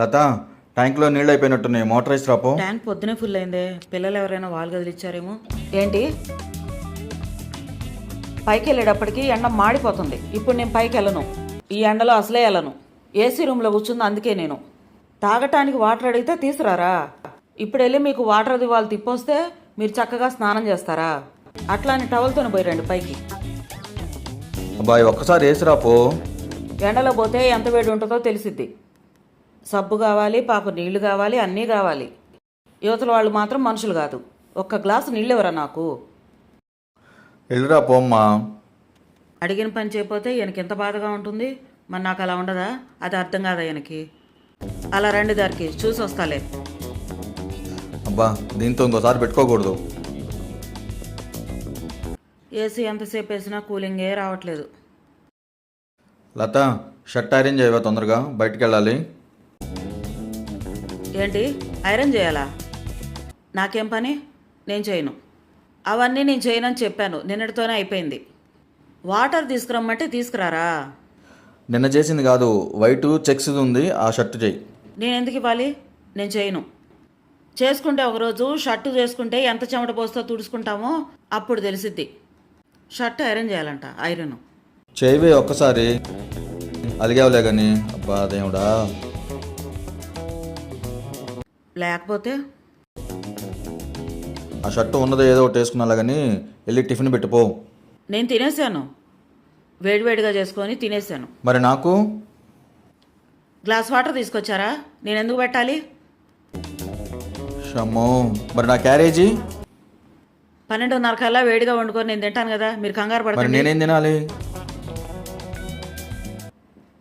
లత, ట్యాంక్లో నీళ్ళు అయిపోయినట్టున్నాయి, మోటార్ వేసి రాపో. ట్యాంక్ పొద్దునే ఫుల్ అయిందే. పిల్లలు ఎవరైనా వాళ్ళు కదిలిచ్చారేమో. ఏంటి పైకి వెళ్ళేటప్పటికి ఎండ మాడిపోతుంది. ఇప్పుడు నేను పైకి వెళ్ళను, ఈ ఎండలో అసలే వెళ్ళను. ఏసీ రూమ్లో కూర్చుంది, అందుకే నేను. తాగటానికి వాటర్ అడిగితే తీసుకురారా? ఇప్పుడు వెళ్ళి మీకు వాటర్ అది వాళ్ళు తిప్పొస్తే మీరు చక్కగా స్నానం చేస్తారా? అట్లా అని టవల్తోనే పోయిరండి పైకి. అబ్బాయి ఒక్కసారి వేసి రాపో. ఎండలో పోతే ఎంత వేడి ఉంటుందో తెలిసిద్ది. సబ్బు కావాలి, పాప నీళ్లు కావాలి, అన్నీ కావాలి. యువతల వాళ్ళు మాత్రం మనుషులు కాదు. ఒక్క గ్లాసు నీళ్ళు ఎవరా నాకు? వెళ్ళిరా పోమ్మా. అడిగిన పని చేయకపోతే ఈయనకి ఎంత బాధగా ఉంటుంది. మరి నాకు అలా ఉండదా? అది అర్థం కాదా ఈయనకి? అలా రండి దారికి, చూసి వస్తాలే. అబ్బా, దీంతో ఇంకోసారి పెట్టుకోకూడదు. ఏసీ ఎంతసేపు వేసినా కూలింగే రావట్లేదు. లత, షర్ట్ ఐరన్ చేయవా తొందరగా, బయటికి వెళ్ళాలి. ఏంటి ఐరన్ చేయాలా? నాకేం పని? నేను చేయను. అవన్నీ నేను చేయనని చెప్పాను, నిన్నటితోనే అయిపోయింది. వాటర్ తీసుకురమ్మంటే తీసుకురారా? నిన్న చేసింది కాదు, వైట్ చెక్స్ ఉంది, ఆ షర్ట్ చేయి. నేను ఎందుకు ఇవ్వాలి? నేను చేయను. చేసుకుంటే ఒకరోజు షర్టు చేసుకుంటే ఎంత చెమట పోస్తో తుడుచుకుంటామో అప్పుడు తెలిసిద్ది. షర్ట్ ఐరన్ చేయాలంట. ఐరన్ చేయవే ఒక్కసారి. అలిగావులే కానీ. అబ్బా దేవుడా. లేకపోతే ఆ షర్టు ఉన్నదో ఏదో ఒకటి వేసుకున్నా కానీ వెళ్ళి టిఫిన్ పెట్టిపో. నేను తినేసాను, వేడివేడిగా చేసుకొని తినేసాను. మరి నాకు గ్లాస్ వాటర్ తీసుకొచ్చారా? నేను ఎందుకు పెట్టాలి? షమ్మో, మరి నా క్యారేజీ? 12:30 కల్లా వేడిగా వండుకొని నేను తింటాను కదా, మీరు కంగారు మరి పడకండి. నేనేం తినాలి?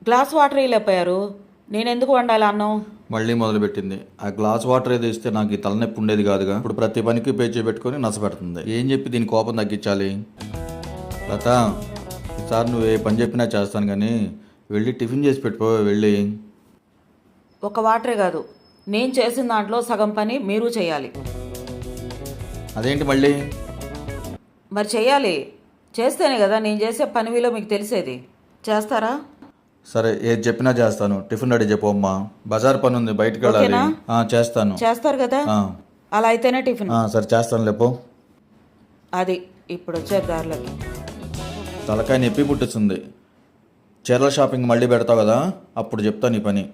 గ్లాస్ వాటర్ వేయలేకపోయారు, నేను ఎందుకు వండాలి అన్నం? మళ్ళీ మొదలుపెట్టింది. ఆ గ్లాస్ వాటర్ ఏదో ఇస్తే నాకు ఈ తలనొప్పి ఉండేది కాదుగా. ఇప్పుడు ప్రతి పనికి పేచీ పెట్టుకొని నచ్చపెడుతుంది. ఏం చెప్పి దీని కోపం తగ్గించాలి? లత, ఈసారి నువ్వు ఏ పని చెప్పినా చేస్తాను కానీ వెళ్ళి టిఫిన్ చేసి పెట్టుకో. వెళ్ళి. ఒక వాటరే కాదు, నేను చేసిన దాంట్లో సగం పని మీరు చేయాలి. అదేంటి మళ్ళీ? మరి చేయాలి, చేస్తేనే కదా నేను చేసే పని విలువ మీకు తెలిసేది. చేస్తారా? సరే, ఏది చెప్పినా చేస్తాను. టిఫిన్ రెడీ చెప్పమ్మా, బజార్ పని ఉంది, బయటకు వెళ్ళాలి. ఓకేనా? చేస్తాను. చేస్తారు కదా, అలా అయితేనే టిఫిన్. సరే చేస్తాను లేపో. అది ఇప్పుడు వచ్చే దారిలోకి. తలకాయ నొప్పి పుట్టిస్తుంది. చీరల షాపింగ్ మళ్ళీ పెడతావు కదా, అప్పుడు చెప్తాను నీ పని.